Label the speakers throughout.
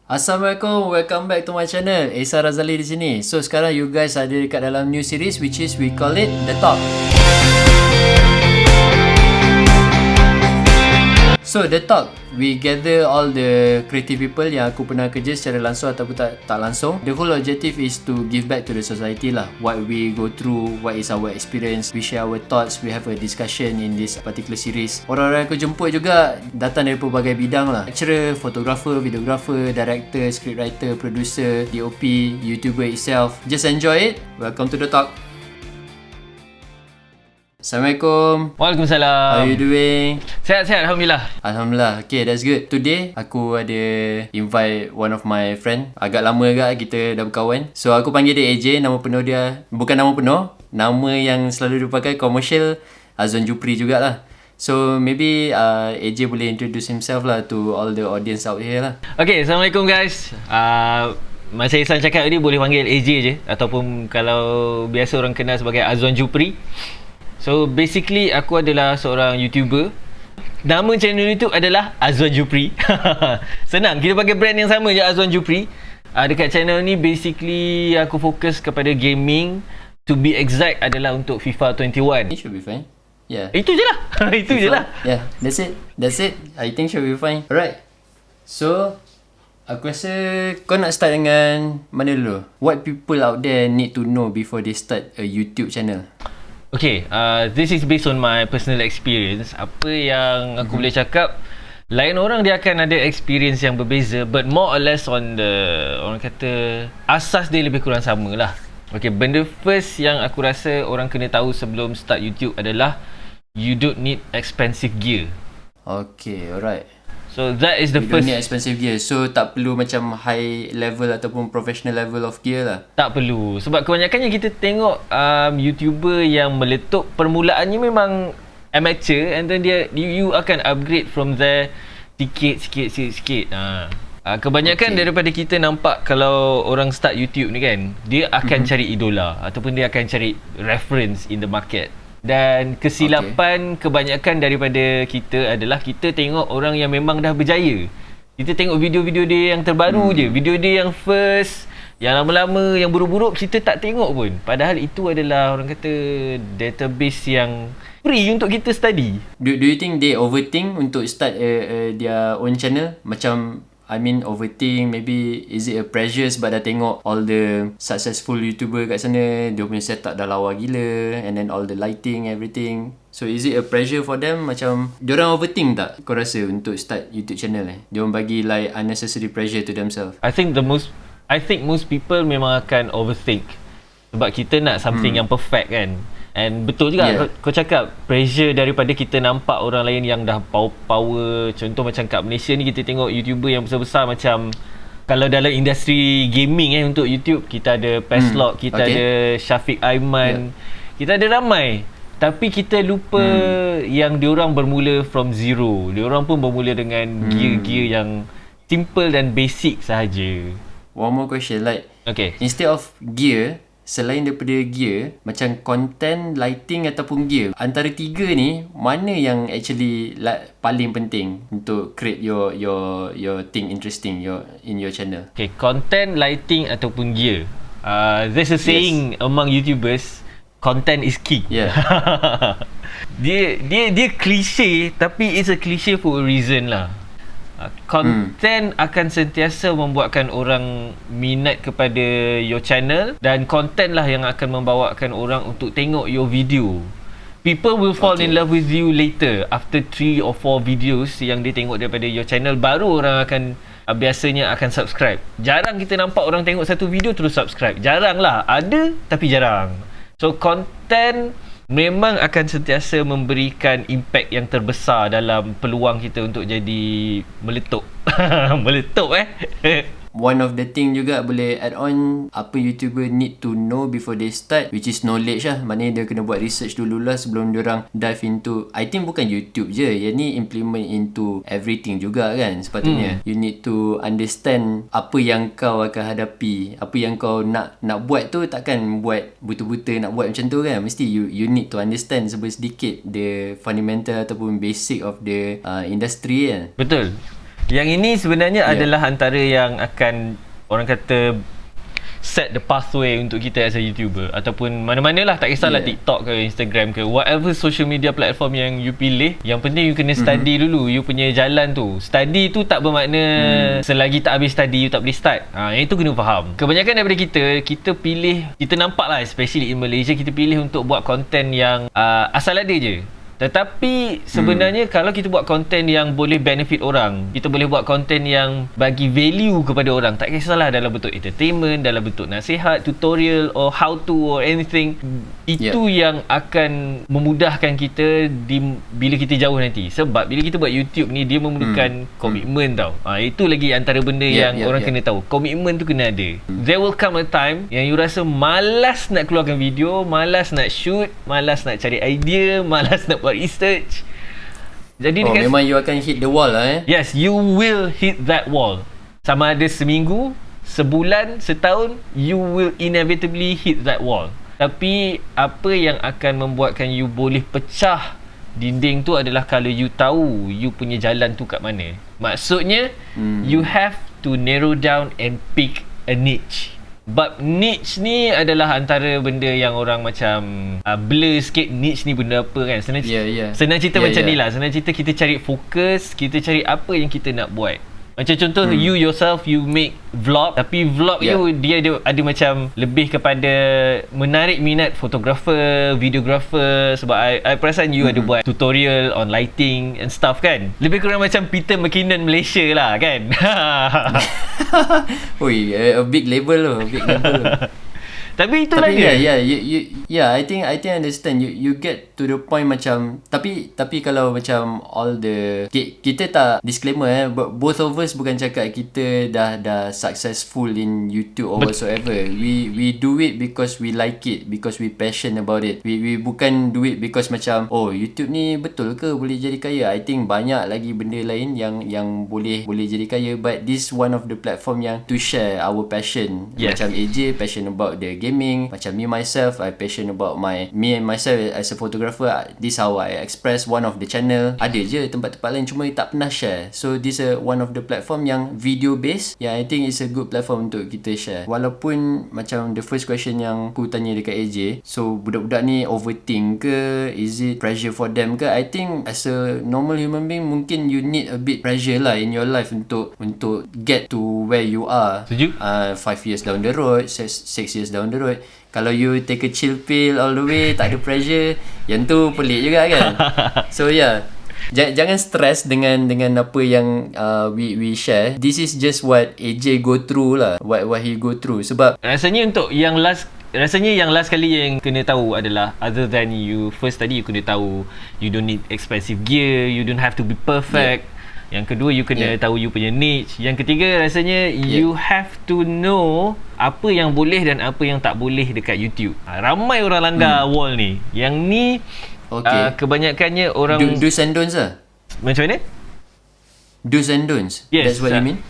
Speaker 1: Assalamualaikum, welcome back to my channel. Esa Razali di sini. So sekarang you guys ada dekat dalam new series which is we call it The Talk. So The Talk, we gather all the creative people yang aku pernah kerja secara langsung ataupun tak langsung. The whole objective is to give back to the society lah. What we go through, what is our experience, we share our thoughts, we have a discussion in this particular series. Orang-orang yang aku jemput juga datang dari pelbagai bidang lah. Lecturer, photographer, videographer, director, scriptwriter, producer, DOP, YouTuber itself. Just enjoy it. Welcome to The Talk. Assalamualaikum.
Speaker 2: Waalaikumsalam.
Speaker 1: How are you doing?
Speaker 2: Sihat-sihat, Alhamdulillah.
Speaker 1: Alhamdulillah. Okay, that's good. Today, aku ada invite one of my friend. Agak lama agak kita dah berkawan. So, aku panggil dia AJ. Nama penuh dia, bukan nama penuh. Nama yang selalu dipakai commercial, Azwan Jupri jugalah. So, maybe AJ boleh introduce himself lah to all the audience out here lah.
Speaker 2: Okay, Assalamualaikum guys. Macam Ihsan cakap tadi, boleh panggil AJ je. Ataupun kalau biasa orang kenal sebagai Azwan Jupri. So basically aku adalah seorang YouTuber. Nama channel YouTube adalah Azwan Jupri. Senang, kita pakai brand yang sama je, Azwan Jupri. Dekat channel ni basically aku fokus kepada gaming. To be exact adalah untuk FIFA 21.
Speaker 1: It should be fine. Yeah.
Speaker 2: Itu je lah. Itu je lah.
Speaker 1: Yeah, that's it. I think should be fine. Alright. So, aku rasa kau nak start dengan mana dulu? What people out there need to know before they start a YouTube channel?
Speaker 2: Okay, this is based on my personal experience. Apa yang aku boleh cakap, lain orang dia akan ada experience yang berbeza, but more or less on the, orang kata, asas dia lebih kurang sama lah. Okay, benda first yang aku rasa orang kena tahu sebelum start YouTube adalah you don't need expensive gear.
Speaker 1: Okay, alright.
Speaker 2: So that is the
Speaker 1: you
Speaker 2: first.
Speaker 1: don't need expensive gear. So tak perlu macam high level ataupun professional level of gear lah.
Speaker 2: Tak perlu. Sebab kebanyakannya kita tengok YouTuber yang meletup, permulaannya memang amateur, and then you akan upgrade from there sikit. Kebanyakan daripada kita nampak kalau orang start YouTube ni kan, dia akan cari idola ataupun dia akan cari reference in the market. Dan kesilapan kebanyakan daripada kita adalah kita tengok orang yang memang dah berjaya. Kita tengok video-video dia yang terbaru je, video dia yang first, yang lama-lama, yang buruk-buruk kita tak tengok pun. Padahal itu adalah orang kata database yang free untuk kita study.
Speaker 1: Do you think they overthink untuk start their own channel? Macam overthink, maybe is it a pressure sebab dah tengok all the successful YouTuber kat sana, dia punya setup dah lawa gila, and then all the lighting, everything. So is it a pressure for them? Macam diorang overthink tak kau rasa untuk start YouTube channel Diorang bagi like unnecessary pressure to themselves?
Speaker 2: I think most people memang akan overthink sebab kita nak something yang perfect kan. And betul juga kau cakap, pressure daripada kita nampak orang lain yang dah power. Contoh macam kat Malaysia ni kita tengok YouTuber yang besar-besar, macam kalau dalam industri gaming untuk YouTube, kita ada Peslok, kita ada Syafiq Aiman, kita ada ramai. Tapi kita lupa yang diorang bermula from zero. Diorang pun bermula dengan gear-gear yang simple dan basic sahaja.
Speaker 1: One more question, like instead of gear, selain daripada gear, macam content, lighting ataupun gear, antara tiga ni mana yang actually paling penting untuk create your thing interesting in your channel? Okay,
Speaker 2: content, lighting ataupun gear. There's a saying among YouTubers, content is king. Yeah. dia cliche, tapi it's a cliche for a reason lah. Content akan sentiasa membuatkan orang minat kepada your channel, dan content lah yang akan membawakan orang untuk tengok your video. People will fall in love with you later after 3 or 4 videos yang dia tengok daripada your channel, baru orang akan biasanya akan subscribe. Jarang kita nampak orang tengok satu video terus subscribe. Jarang lah, ada tapi jarang. So content memang akan sentiasa memberikan impact yang terbesar dalam peluang kita untuk jadi meletup. Meletup
Speaker 1: One of the thing juga boleh add on, apa YouTuber need to know before they start, which is knowledge lah. Maknanya dia kena buat research dululah sebelum diorang dive into, I think bukan YouTube je, yang ni implement into everything juga kan sepatutnya. You need to understand apa yang kau akan hadapi, apa yang kau nak buat tu, takkan buat buta-buta nak buat macam tu kan. Mesti you need to understand sedikit the fundamental ataupun basic of the industry kan.
Speaker 2: Betul. Yang ini sebenarnya adalah antara yang akan orang kata set the pathway untuk kita as a YouTuber, ataupun mana-manalah, tak kisahlah TikTok ke Instagram ke whatever social media platform yang you pilih. Yang penting you kena study dulu you punya jalan tu. Study tu tak bermakna selagi tak habis study you tak boleh start. Yang itu kena faham. Kebanyakan daripada kita pilih, kita nampak lah especially in Malaysia, kita pilih untuk buat content yang asal ada je. Tetapi sebenarnya kalau kita buat konten yang boleh benefit orang, kita boleh buat konten yang bagi value kepada orang, tak kisahlah dalam bentuk entertainment, dalam bentuk nasihat, tutorial or how to or anything, itu yang akan memudahkan kita bila kita jauh nanti. Sebab bila kita buat YouTube ni, dia memerlukan komitmen tau. Itu lagi antara benda yang orang kena tahu. Komitmen tu kena ada. There will come a time yang you rasa malas nak keluarkan video, malas nak shoot, malas nak cari idea, malas nak buat research. Jadi
Speaker 1: memang you akan hit the wall lah
Speaker 2: Yes, you will hit that wall. Sama ada seminggu, sebulan, setahun, you will inevitably hit that wall. Tapi apa yang akan membuatkan you boleh pecah dinding tu adalah kalau you tahu you punya jalan tu kat mana. Maksudnya you have to narrow down and pick a niche. Bab niche ni adalah antara benda yang orang macam blur sikit. Niche ni benda apa kan. Senang cerita macam ni lah. Senang cerita, kita cari fokus, kita cari apa yang kita nak buat. Macam contoh you yourself, you make vlog, tapi vlog you dia ada macam lebih kepada menarik minat fotografer, videographer. Sebab I perasan you ada buat tutorial on lighting and stuff kan. Lebih kurang macam Peter McKinnon Malaysia lah kan.
Speaker 1: Oi, a big label tu.
Speaker 2: Tapi itulah dia.
Speaker 1: I think I understand. You get to the point macam, tapi kalau macam all the kita tak disclaimer both of us bukan cakap kita dah successful in YouTube or whatsoever. We do it because we like it, because we passion about it. We bukan do it because macam YouTube ni betul ke boleh jadi kaya. I think banyak lagi benda lain yang boleh jadi kaya, but this one of the platform yang to share our passion. Macam AJ passion about the gaming, macam me myself I passion about me and myself as a photographer. This how I express one of the channel. Ada je tempat-tempat lain cuma tak pernah share. So this one of the platform yang video based. I think it's a good platform untuk kita share. Walaupun macam the first question yang aku tanya dekat AJ, so budak-budak ni overthink ke, is it pressure for them ke? I think as a normal human being, mungkin you need a bit pressure lah in your life untuk get to where you are.
Speaker 2: Setuju?
Speaker 1: 5 years down the road, 6 years down the road. Kalau you take a chill pill all the way, tak ada pressure, yang tu pelik juga kan. So jangan stress dengan apa yang we share. This is just what AJ go through lah, what he go through. Sebab
Speaker 2: rasanya yang last kali yang kena tahu adalah, other than you first tadi, you kena tahu you don't need expensive gear, you don't have to be perfect. Yang kedua, you kena tahu you punya niche. Yang ketiga, rasanya you have to know apa yang boleh dan apa yang tak boleh dekat YouTube. Ramai orang langgar wall ni. Yang ni kebanyakannya orang
Speaker 1: do's and don'ts lah.
Speaker 2: Macam mana?
Speaker 1: Do's and don'ts. That's what you mean?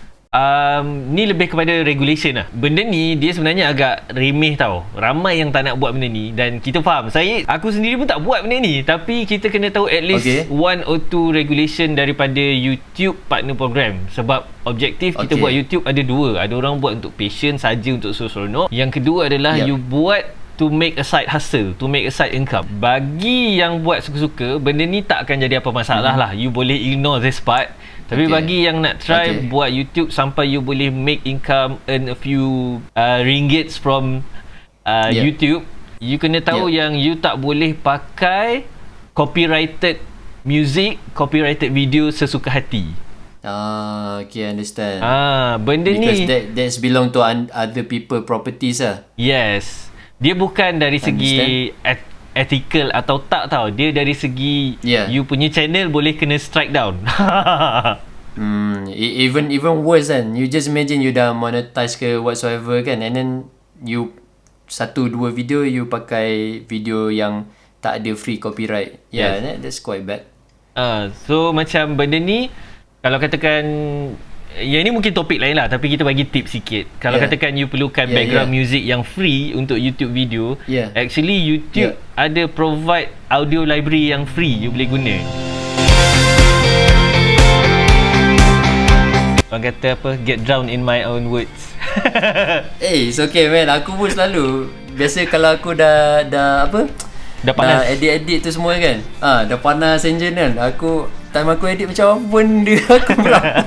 Speaker 2: Ni lebih kepada regulation lah. Benda ni dia sebenarnya agak remeh tau. Ramai yang tak nak buat benda ni, dan kita faham. Aku sendiri pun tak buat benda ni, tapi kita kena tahu at least one or two regulation daripada YouTube partner program. Sebab objektif kita buat YouTube ada dua. Ada orang buat untuk passion saja, untuk seronok. Yang kedua adalah you buat to make a side hustle, to make a side income. Bagi yang buat suka-suka, benda ni tak akan jadi apa masalah lah. You boleh ignore this part. Tapi bagi yang nak try buat YouTube sampai you boleh make income, earn a few ringgits from YouTube, you kena tahu yang you tak boleh pakai copyrighted music, copyrighted video sesuka hati.
Speaker 1: Okay, understand.
Speaker 2: Benda
Speaker 1: because
Speaker 2: ni
Speaker 1: that's belong to other people properties lah.
Speaker 2: Yes. Dia bukan dari segi ethical atau tak tau. Dia dari segi you punya channel boleh kena strike down.
Speaker 1: Even worse kan. You just imagine you dah monetize ke whatsoever kan, and then you 1-2 video you pakai video yang tak ada free copyright. That's quite bad.
Speaker 2: So macam benda ni, kalau katakan yang ni mungkin topik lain lah, tapi kita bagi tips sikit. Kalau katakan you perlukan background music yang free untuk YouTube video, actually YouTube ada provide audio library yang free, you boleh guna. orang kata apa, get drowned in my own words.
Speaker 1: It's okay man. Aku pun selalu biasa kalau aku dah apa?
Speaker 2: Dah panas.
Speaker 1: Dah edit tu semua kan. Dah panas engine kan. Time aku edit macam apa pun dia aku berlaku.